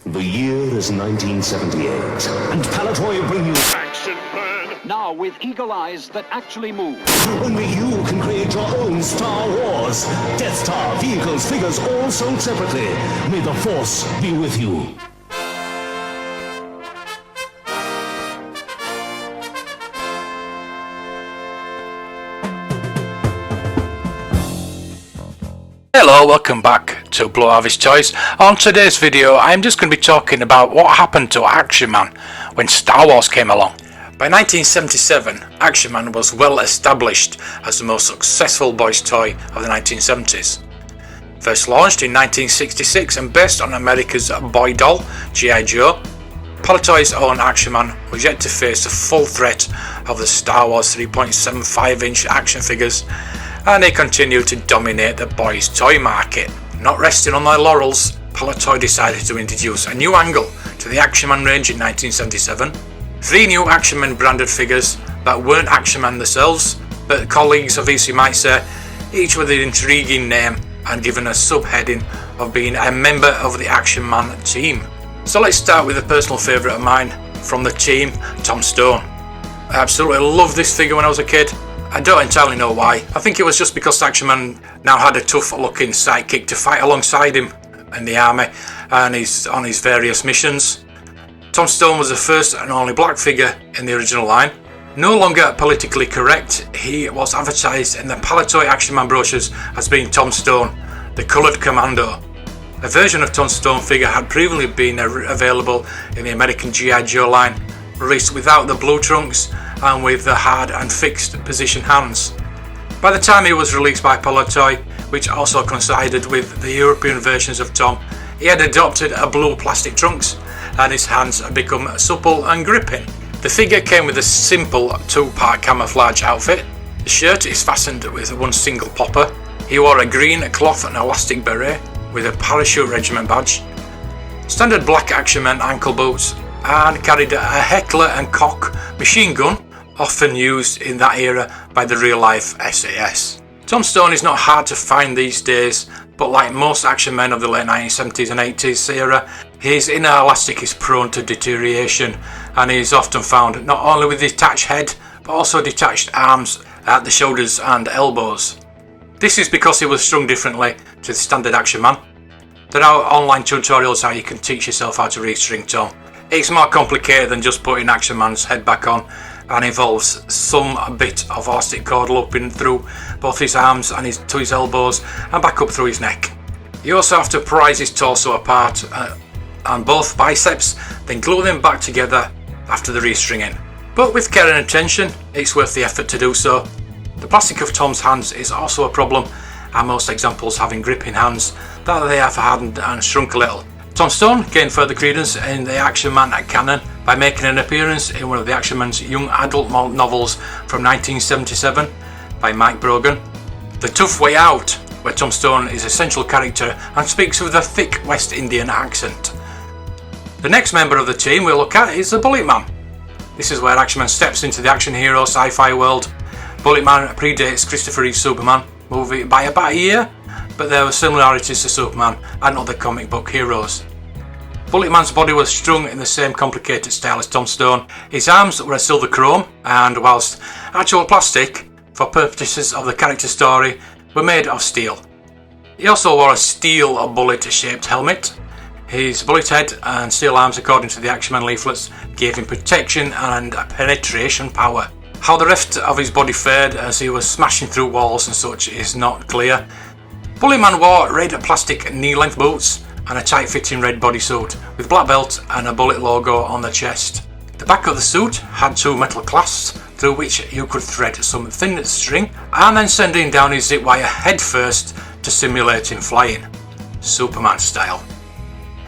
The year is 1978, and Palitoy bring you Action Man! Now with eagle eyes that actually move. Only you can create your own Star Wars. Death Star, vehicles, figures, all sold separately. May the Force be with you. Hello, welcome back to Blow Harvest Toys. On today's video I'm just going to be talking about what happened to Action Man when Star Wars came along. By 1977, Action Man was well established as the most successful boys toy of the 1970s. First launched in 1966 and based on America's boy doll, G.I. Joe, Palitoy's own Action Man was yet to face the full threat of the Star Wars 3.75-inch action figures, and they continued to dominate the boys toy market. Not resting on their laurels, Palitoy decided to introduce a new angle to the Action Man range in 1977. 3 new Action Man branded figures that weren't Action Man themselves, but colleagues of his, you might say, each with an intriguing name and given a subheading of being a member of the Action Man team. So let's start with a personal favourite of mine from the team, Tom Stone. I absolutely loved this figure when I was a kid. I don't entirely know why. I think it was just because Action Man now had a tough looking sidekick to fight alongside him in the army and on his various missions. Tom Stone was the first and only black figure in the original line. No longer politically correct, he was advertised in the Palitoy Action Man brochures as being Tom Stone, the coloured commando. A version of Tom Stone figure had previously been available in the American G.I. Joe line, released without the blue trunks and with the hard and fixed position hands. By the time he was released by Palitoy, which also coincided with the European versions of Tom, he had adopted a blue plastic trunks and his hands had become supple and gripping. The figure came with a simple 2-part camouflage outfit. The shirt is fastened with one single popper. He wore a green cloth and elastic beret with a parachute regiment badge, standard black Action Man ankle boots, and carried a Heckler and Koch machine gun, often used in that era by the real-life SAS. Tom Stone is not hard to find these days, but like most action men of the late 1970s and 80s era, his inner elastic is prone to deterioration, and he is often found not only with detached head, but also detached arms at the shoulders and elbows. This is because he was strung differently to the standard Action Man. There are online tutorials how you can teach yourself how to restring Tom. It's more complicated than just putting Action Man's head back on, and involves some bit of elastic cord looping through both his arms and to his elbows and back up through his neck. You also have to prise his torso apart and both biceps, then glue them back together after the restringing. But with care and attention, it's worth the effort to do so. The plastic of Tom's hands is also a problem, and most examples having gripping hands that they have hardened and shrunk a little. Tom Stone gained further credence in the Action Man canon by making an appearance in one of the Action Man's young adult novels from 1977 by Mike Brogan, The Tough Way Out, where Tom Stone is a central character and speaks with a thick West Indian accent. The next member of the team we'll look at is the Bullet Man. This is where Action Man steps into the action hero sci-fi world. Bullet Man predates Christopher Reeve's Superman movie by about a year, but there were similarities to Superman and other comic book heroes. Bullet Man's body was strung in the same complicated style as Tom Stone. His arms were a silver chrome, and whilst actual plastic, for purposes of the character story, were made of steel. He also wore a steel bullet-shaped helmet. His bullet head and steel arms, according to the Action Man leaflets, gave him protection and penetration power. How the rest of his body fared as he was smashing through walls and such is not clear. Bullet Man wore red plastic knee-length boots and a tight-fitting red bodysuit with black belt and a Bullet logo on the chest. The back of the suit had 2 metal clasps through which you could thread some thin string and then sending down his zip wire head first to simulate him flying, Superman style.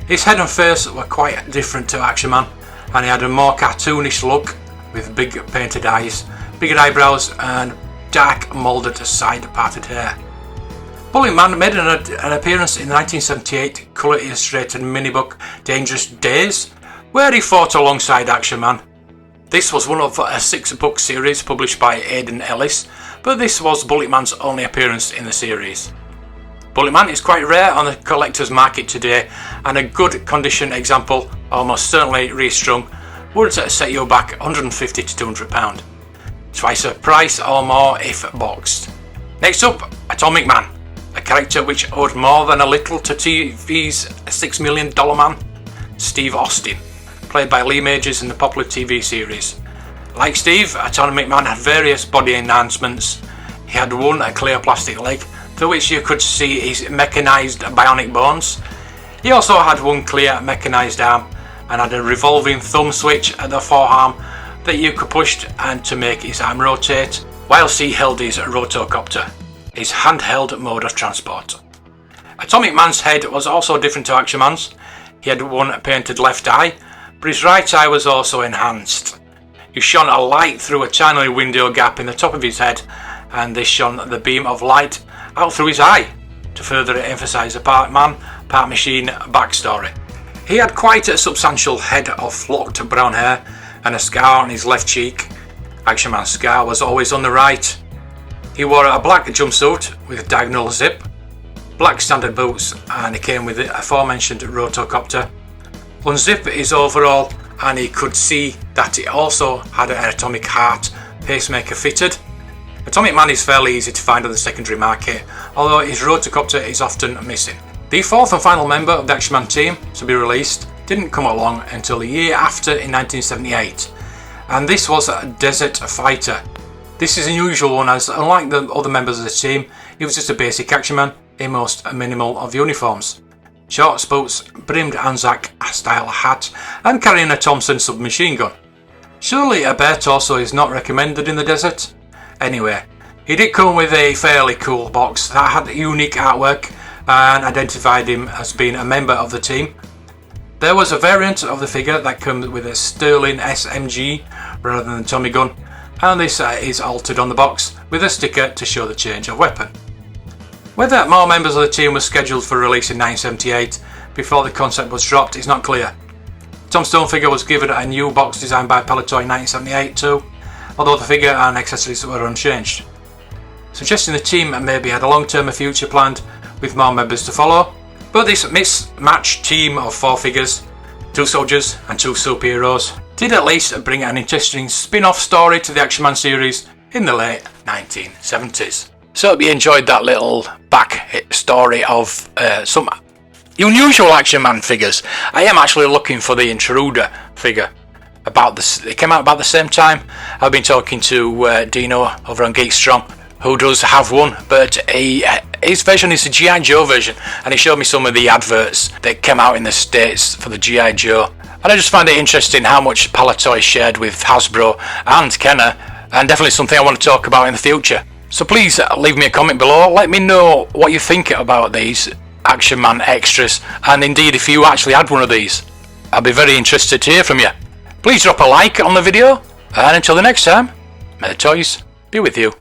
His head and face were quite different to Action Man, and he had a more cartoonish look with big painted eyes, bigger eyebrows and dark moulded side parted hair. Bullet Man made an appearance in the 1978 colour illustrated mini-book Dangerous Days, where he fought alongside Action Man. This was one of a 6-book series published by Aidan Ellis, but this was Bullet Man's only appearance in the series. Bullet Man is quite rare on the collector's market today, and a good condition example, almost certainly restrung, would set you back £150 to £200. Twice the price or more if boxed. Next up, Atomic Man, a character which owed more than a little to TV's $6 million man, Steve Austin, played by Lee Majors in the popular TV series. Like Steve, Atomic Man had various body enhancements. He had one clear plastic leg, through which you could see his mechanised bionic bones. He also had one clear mechanised arm and had a revolving thumb switch at the forearm that you could push and to make his arm rotate, whilst he held his rotocopter, his handheld mode of transport. Atomic Man's head was also different to Action Man's. He had one painted left eye, but his right eye was also enhanced. He shone a light through a tiny window gap in the top of his head, and this shone the beam of light out through his eye to further emphasise the part man, part machine backstory. He had quite a substantial head of locked brown hair and a scar on his left cheek. Action Man's scar was always on the right. He wore a black jumpsuit with a diagonal zip, black standard boots, and he came with the aforementioned rotocopter. Unzip his overall, and he could see that he also had an atomic heart pacemaker fitted. Atomic Man is fairly easy to find on the secondary market, although his rotocopter is often missing. The fourth and final member of the Action Man team to be released didn't come along until a year after in 1978, and this was a Desert Fighter. This is an unusual one, as unlike the other members of the team, he was just a basic Action Man in most minimal of uniforms. Short boots, brimmed Anzac style hat, and carrying a Thompson submachine gun. Surely a bare torso is not recommended in the desert? Anyway, he did come with a fairly cool box that had unique artwork and identified him as being a member of the team. There was a variant of the figure that comes with a Sterling SMG rather than a Tommy gun, and this is altered on the box with a sticker to show the change of weapon. Whether more members of the team were scheduled for release in 1978 before the concept was dropped is not clear. Tombstone figure was given a new box designed by Palitoy in 1978 too, although the figure and accessories were unchanged, suggesting the team maybe had a long-term future planned with more members to follow. But this mismatched team of 4 figures, 2 soldiers and 2 superheroes, did at least bring an interesting spin-off story to the Action Man series in the late 1970s. So I hope you enjoyed that little back story of some unusual Action Man figures. I am actually looking for the Intruder figure. It came out about the same time. I've been talking to Dino over on Geek Strong, who does have one, but his version is the G.I. Joe version, and he showed me some of the adverts that came out in the States for the G.I. Joe, and I just find it interesting how much Palitoy shared with Hasbro and Kenner, and definitely something I want to talk about in the future. So please leave me a comment below, let me know what you think about these Action Man extras, and indeed if you actually had one of these. I'd be very interested to hear from you. Please drop a like on the video, and until the next time, may the toys be with you.